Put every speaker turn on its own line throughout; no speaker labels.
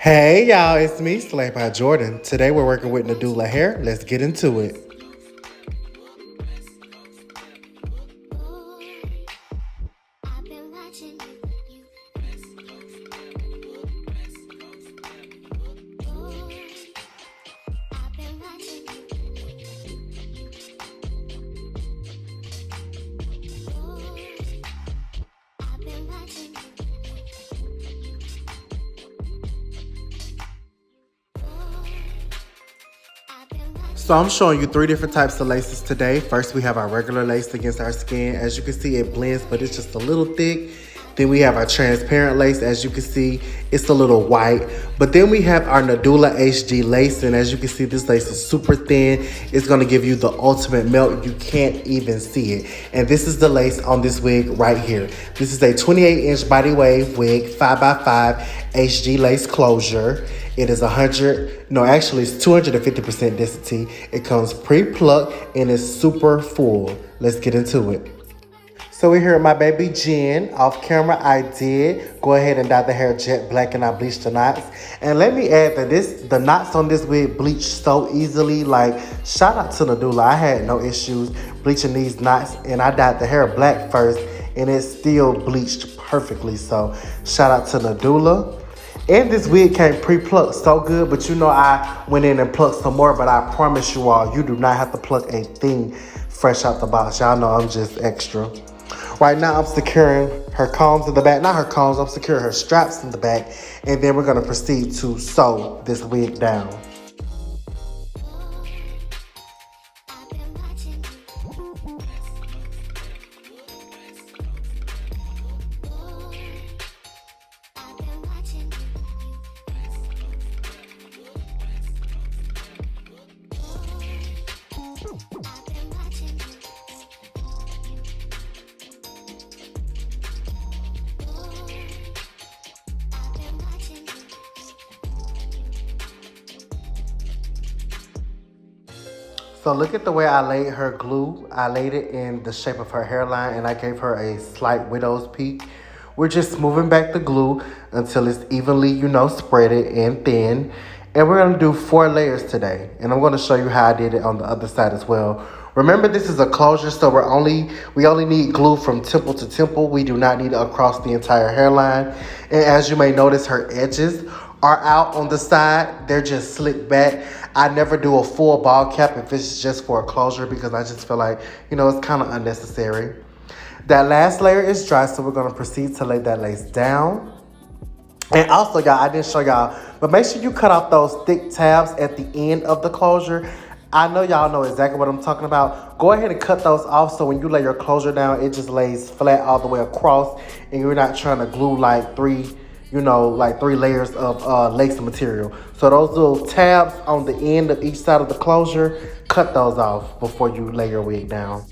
Hey y'all, it's me, Slay by Jordan. Today we're working with Nadula hair. Let's get into it. So I'm showing you three different types of laces today. First, we have our regular lace against our skin. As you can see, it blends, but it's just a little thick. Then we have our transparent lace. As you can see, it's a little white. But then we have our Nadula HD lace. And as you can see, this lace is super thin. It's going to give you the ultimate melt. You can't even see it. And this is the lace on this wig right here. This is a 28-inch body wave wig, 5x5 HD lace closure. It is 250% density. It comes pre-plucked and is super full. Let's get into it. So we're here with my baby Jen. Off camera, I did go ahead and dye the hair jet black and I bleached the knots. And let me add that the knots on this wig bleached so easily. Like, shout out to Nadula. I had no issues bleaching these knots, and I dyed the hair black first and it still bleached perfectly. So shout out to Nadula. And this wig came pre-plucked so good, but you know I went in and plucked some more, but I promise you all, you do not have to pluck a thing fresh out the box. Y'all know I'm just extra. Right now I'm securing her combs in the back. Not her combs, I'm securing her straps in the back. And then we're gonna proceed to sew this wig down. So look at the way I laid her glue. I laid it in the shape of her hairline and I gave her a slight widow's peak. We're just moving back the glue until it's evenly, spread it and thin. And we're gonna do 4 layers today. And I'm gonna show you how I did it on the other side as well. Remember, this is a closure, so we only need glue from temple to temple. We do not need it across the entire hairline. And as you may notice, her edges are out on the side. They're just slicked back. I never do a full ball cap if it's just for a closure because I just feel like, it's kind of unnecessary. That last layer is dry, so we're going to proceed to lay that lace down. And also, y'all, I didn't show y'all, but make sure you cut off those thick tabs at the end of the closure. I know y'all know exactly what I'm talking about. Go ahead and cut those off so when you lay your closure down, it just lays flat all the way across and you're not trying to glue like three layers of lace material. So those little tabs on the end of each side of the closure, cut those off before you lay your wig down.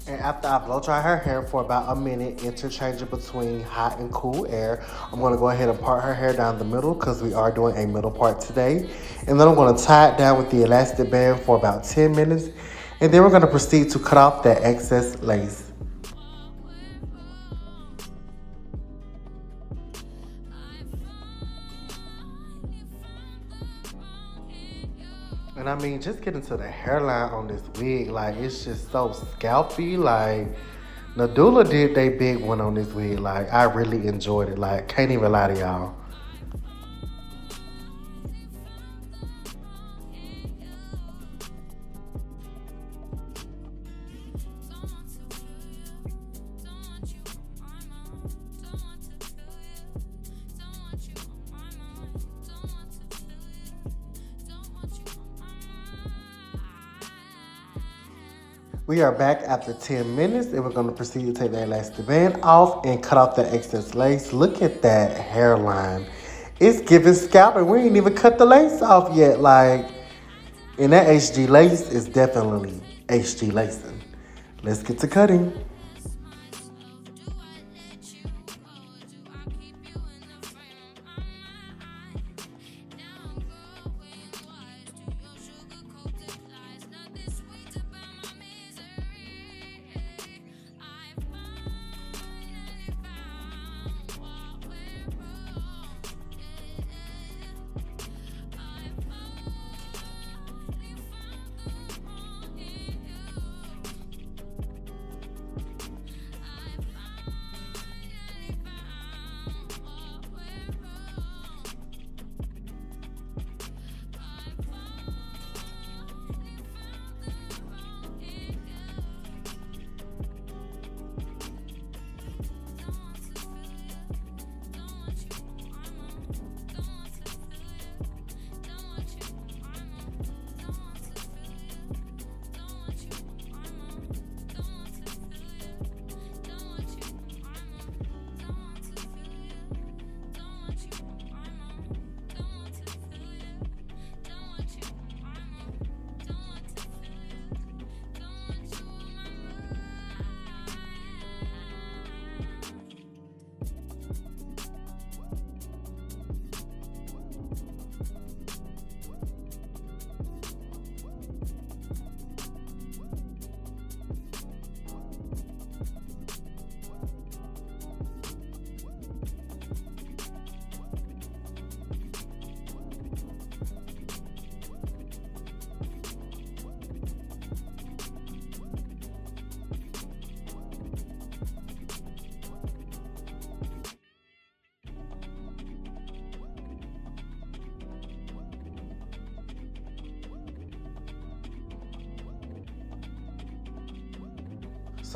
And after I blow dry her hair for about a minute, interchanging between hot and cool air, I'm gonna go ahead and part her hair down the middle because we are doing a middle part today. And then I'm gonna tie it down with the elastic band for about 10 minutes. And then we're gonna proceed to cut off that excess lace. And I mean, just getting to the hairline on this wig, like, it's just so scalpy. Like, Nadula did they big one on this wig. Like, I really enjoyed it. Like, can't even lie to y'all. We are back after 10 minutes and we're going to proceed to take the elastic band off and cut off the excess lace. Look at that hairline. It's giving scalp and we ain't even cut the lace off yet. Like, and that HG lace is definitely HG lacing. Let's get to cutting.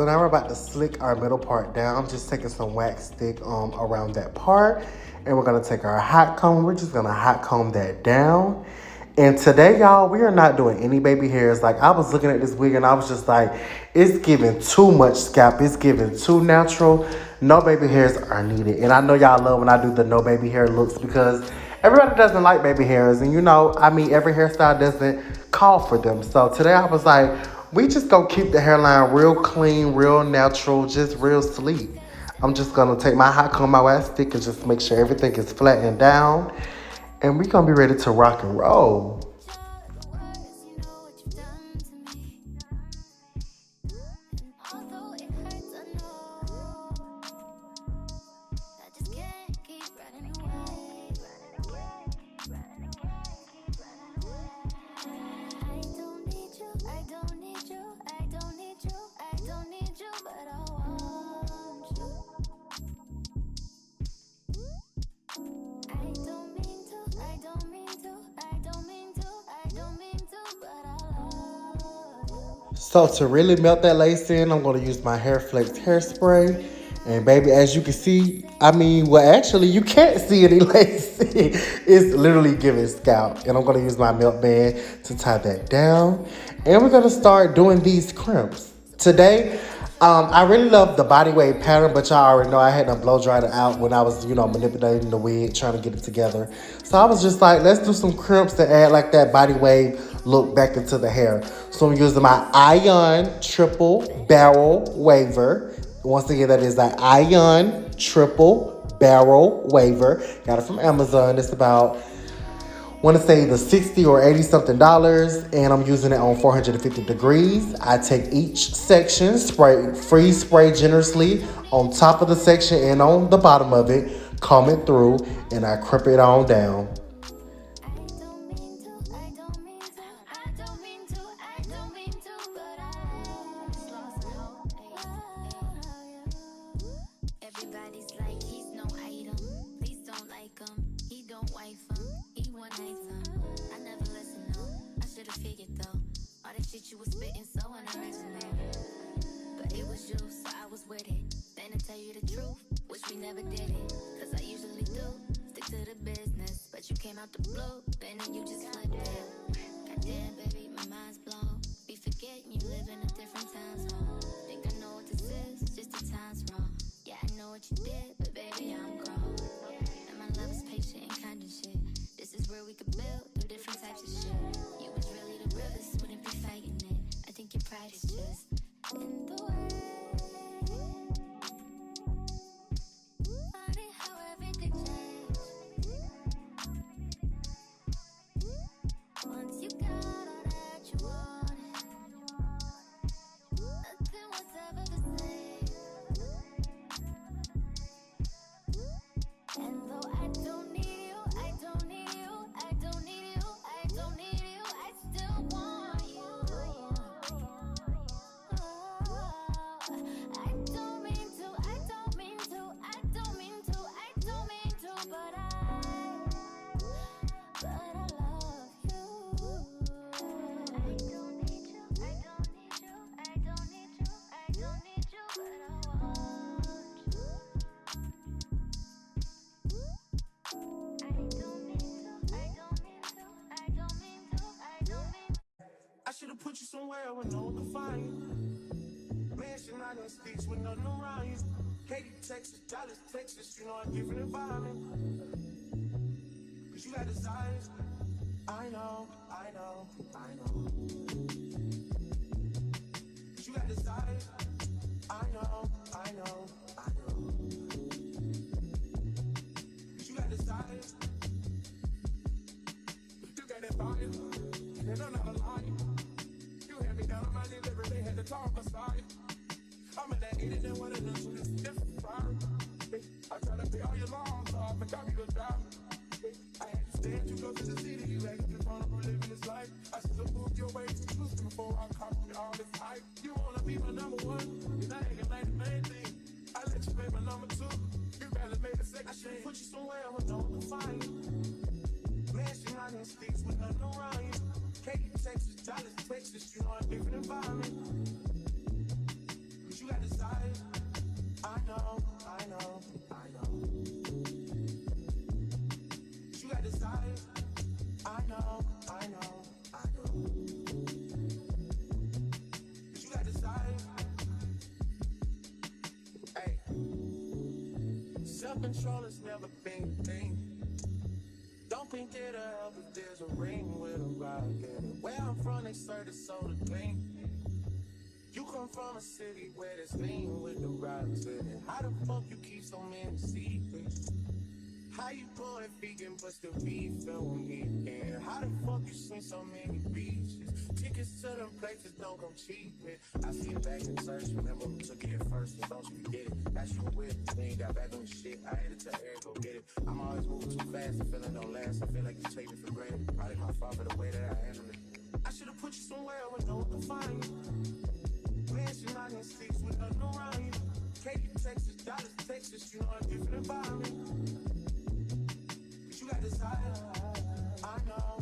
So now we're about to slick our middle part down, just taking some wax stick around that part. And we're gonna take our hot comb, we're just gonna hot comb that down. And today, y'all, we are not doing any baby hairs. Like, I was looking at this wig and I was just like, it's giving too much scalp. It's giving too natural. No baby hairs are needed. And I know y'all love when I do the no baby hair looks because everybody doesn't like baby hairs. And you know, I mean, every hairstyle doesn't call for them. So today I was like, we just gonna keep the hairline real clean, real natural, just real sleek. I'm just gonna take my hot comb, my wax stick, and just make sure everything is flattened down. And we're gonna be ready to rock and roll. So to really melt that lace in, I'm going to use my Hair Flex hairspray. And baby, as you can see, I mean, well, actually, you can't see any lace. It's literally giving scalp. And I'm going to use my melt band to tie that down. And we're going to start doing these crimps. Today, I really love the body wave pattern, but y'all already know I had to blow dry it out when I was, manipulating the wig, trying to get it together. So I was just like, let's do some crimps to add like that body wave look back into the hair. So I'm using my Ion Triple Barrel Waver. Once again, that is the Ion Triple Barrel Waver. Got it from Amazon. It's about, I want to say the 60 or 80 something dollars, and I'm using it on 450 degrees. I take each section, freeze spray generously on top of the section and on the bottom of it, comb it through, and I crimp it on down.
Out the blue, then you just flip it. Goddamn, baby, my mind's blown. Be forgetting you live in a different time zone. Think I know what this is, just the time's wrong. Yeah, I know what you did, but baby, I'm grown. And my love is patient and kind and shit. This is where we could build through different types of shit. You was really the realest, wouldn't be fighting it. I think your pride is just in the way. Funny how everything changed. Once you got all that you wanted, nothing was ever the same. And though I don't need you, I don't need you, I don't need you, I don't need you, I still want you. I don't mean to, I don't mean to, I don't mean to, I don't mean to, but I love you. I don't need you, I don't need you, I don't need you, I don't need you, but I want you. I don't mean to, I don't mean to, I don't mean to, I don't mean to.
I should've put you somewhere where no one can find you. Mansion out in sticks with nothing around you. Katy, Texas, Dallas, Texas, you know a different environment. Cause you got desires. I know, I know, I know. Cause you got desires. I know, I know, I know. Cause you got desires. You got that fire. And I'm not a liar. You had me down on my knees every day, had to talk aside. I'm in that idiot and one of them, so this is different fire. I try to pay all your loans off, but got me good job. I had to stand you close to the city, you acting vulnerable, living this life. I should have moved your way to Houston before I copied all this hype. You wanna be my number one, and I ain't like the main thing. I let you pay my number two, you barely made a second. I should put you somewhere where no one can find you. Mansion out in sticks with nothing around you. Katy, Texas, Dallas, Texas, you know a different environment. Cause you got Self-control has never been a thing. Don't think it'll help if there's a ring with a rock in it. Where I'm from, they serve the soda clean. You come from a city where there's lean with the rocks in it. How the fuck you keep so many secrets? How you going vegan but still be feeling weekend? How the fuck you seen so many beaches? Tickets to them places don't come cheap, man. I see it back in church, remember who took it first, and don't you forget it. That's you with, we ain't got back on the shit. I had to tell Aries, go get it. I'm always moving too fast, the feeling don't last. I feel like you take me for granted. Probably my fault for the way that I handle it. I should've put you somewhere where no one can find you. Mansion 96 with nothing around you. Katy, Texas, Dallas, Texas, you know a different environment. But you got desire. I know.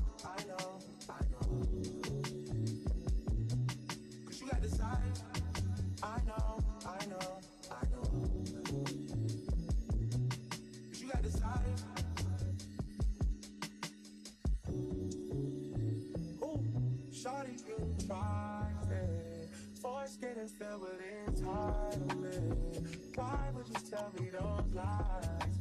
Cause you got desire. I know. Cause you got desire. Ooh, shawty, you tried it. Force getting filled with entitlement. Why would you tell me those lies?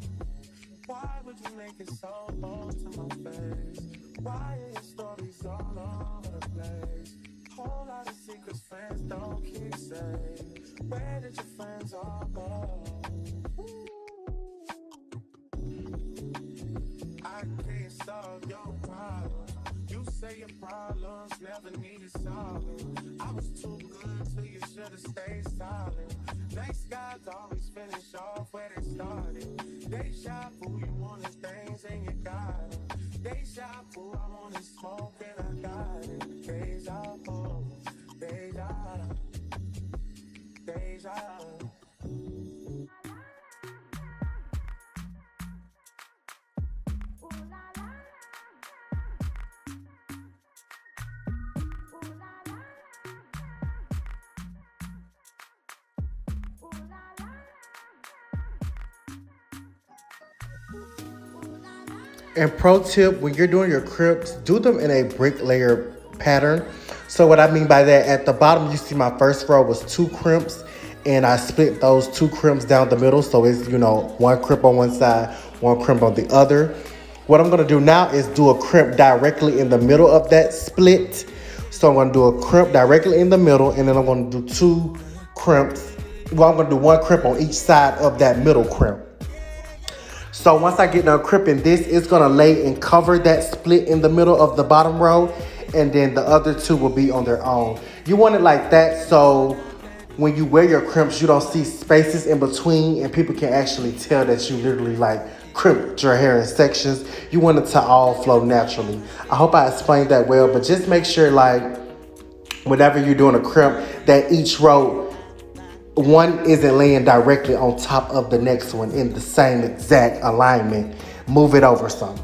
Why would you make it so bold to my face? Why are your stories all over the place? Whole lot of secrets friends don't keep safe. Where did your friends all go? I can't solve your problems. You say your problems never needed solving. I was too good till you should've stayed silent. Nice guys always finish off where they started. Deja vu, you wanted things and you got it. Deja vu, I wanted smoke and I got it. Deja vu, deja, deja.
And pro tip, when you're doing your crimps, do them in a brick layer pattern. So what I mean by that, at the bottom, you see my first row was 2 crimps, and I split those 2 crimps down the middle. So it's, 1 crimp on one side, 1 crimp on the other. What I'm gonna do now is do a crimp directly in the middle of that split. So I'm gonna do a crimp directly in the middle, and then I'm gonna do 2 crimps. Well, I'm gonna do 1 crimp on each side of that middle crimp. So once I get done crimping, this is gonna lay and cover that split in the middle of the bottom row, and then the other 2 will be on their own. You want it like that so when you wear your crimps, you don't see spaces in between and people can actually tell that you literally crimped your hair in sections. You want it to all flow naturally. I hope I explained that well, but just make sure whenever you're doing a crimp that each row, one isn't laying directly on top of the next one in the same exact alignment. Move it over some.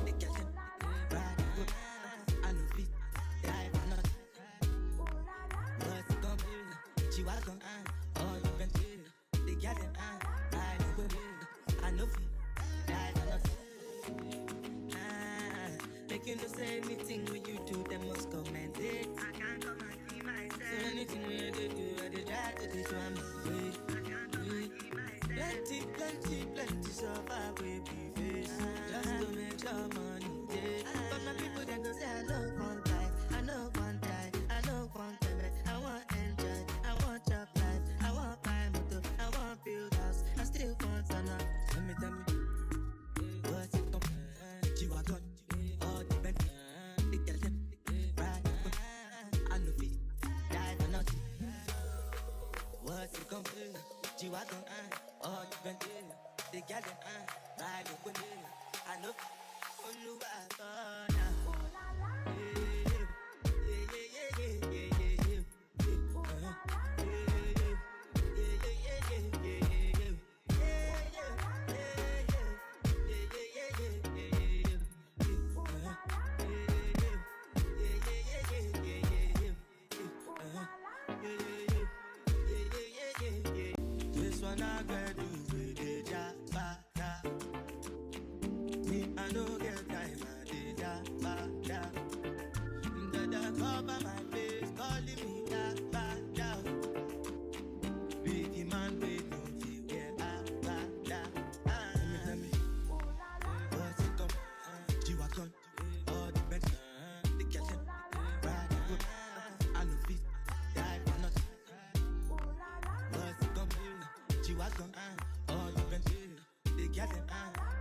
got them,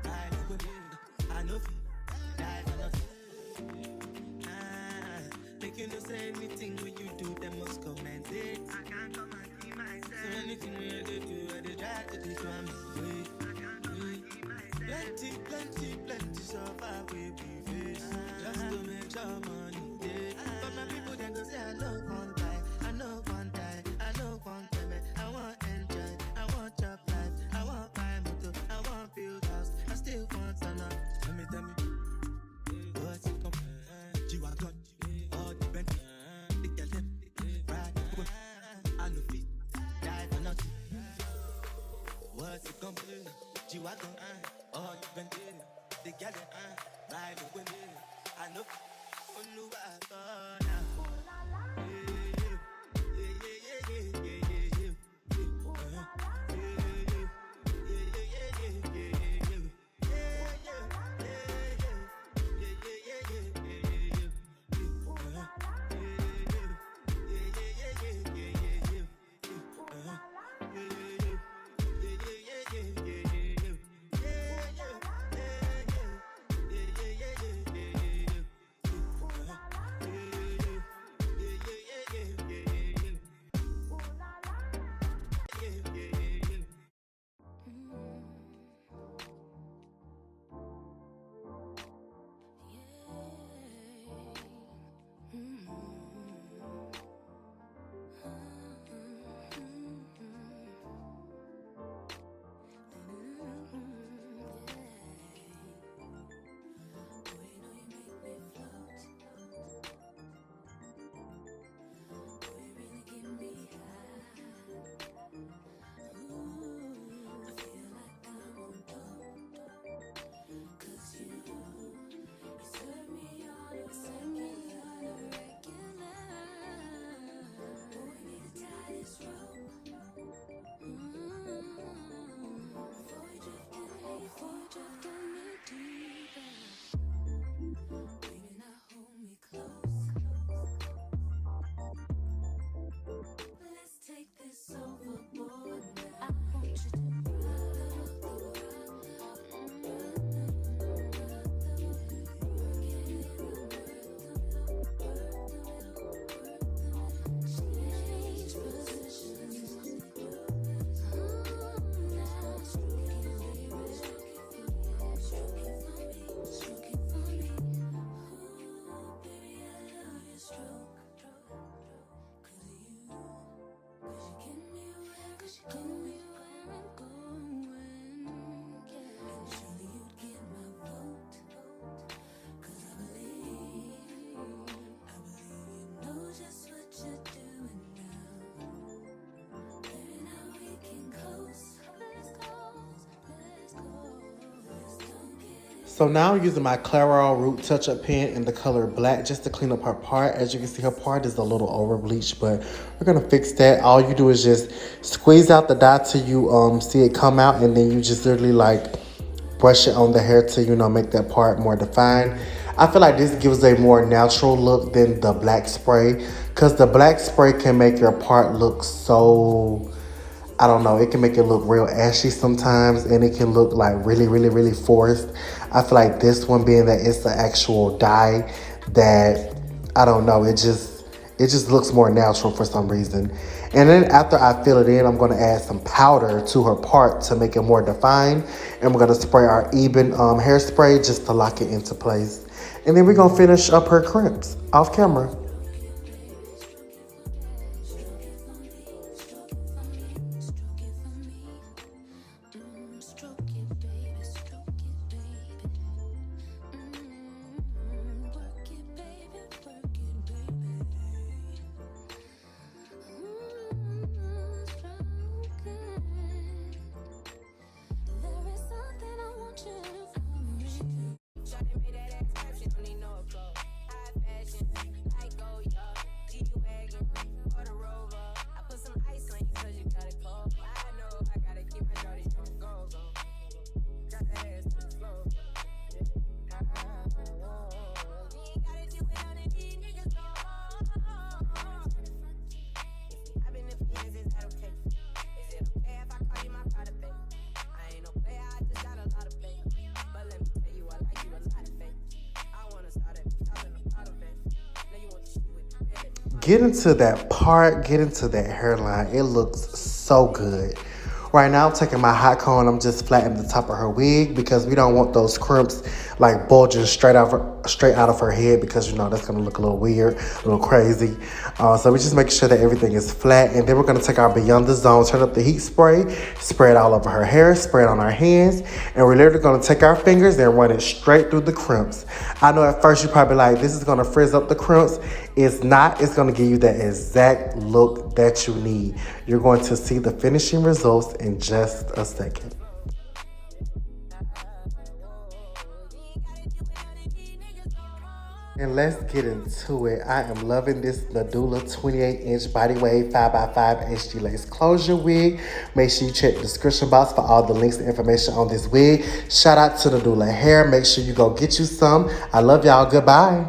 ride with me. I know if die for nothing. Make you know say anything when you do, them must comment it. I can't come and see myself. So anything we do, I do try to do so I'm plenty, plenty, plenty so far we be face. Just to make sure money day. But my people they go say I know one time, I know one time, I know one time. I want enjoy, I want job life, I want buy motor, I want build house, I still want to know. Tell me, what's it come? G-Wagon, all the Bentley, they get them, ride, I know fit, die for nothing. What's it come? G-Wagon, all the Bentley, they get them, ride with me. I know, only what I thought now.
So now I'm using my Clairol Root Touch-Up Pen in the color black just to clean up her part. As you can see, her part is a little over bleached, but we're gonna fix that. All you do is just squeeze out the dye till you see it come out, and then you just literally like brush it on the hair to, you know, make that part more defined. I feel like this gives a more natural look than the black spray, because the black spray can make your part look so, I don't know, it can make it look real ashy sometimes, and it can look like really, really, really forced. I feel like this one, being that it's the actual dye, that, I don't know, it just looks more natural for some reason. And then after I fill it in, I'm gonna add some powder to her part to make it more defined. And we're gonna spray our Eben hairspray just to lock it into place. And then we're gonna finish up her crimps off camera. Get into that part, get into that hairline. It looks so good. Right now, I'm taking my hot comb. I'm just flattening the top of her wig because we don't want those crimps like bulging straight out of her head, because you know that's gonna look a little weird, a little crazy. So we just make sure that everything is flat, and then we're gonna take our Beyond the Zone, turn up the heat spray, spray it all over her hair, spray it on our hands, and we're literally gonna take our fingers and run it straight through the crimps. I know at first you're probably like, this is gonna frizz up the crimps. It's not. It's gonna give you that exact look that you need. You're going to see the finishing results in just a second. And let's get into it. I am loving this Nadula 28-inch body wave 5x5 HD lace closure wig. Make sure you check the description box for all the links and information on this wig. Shout out to Nadula Hair. Make sure you go get you some. I love y'all. Goodbye.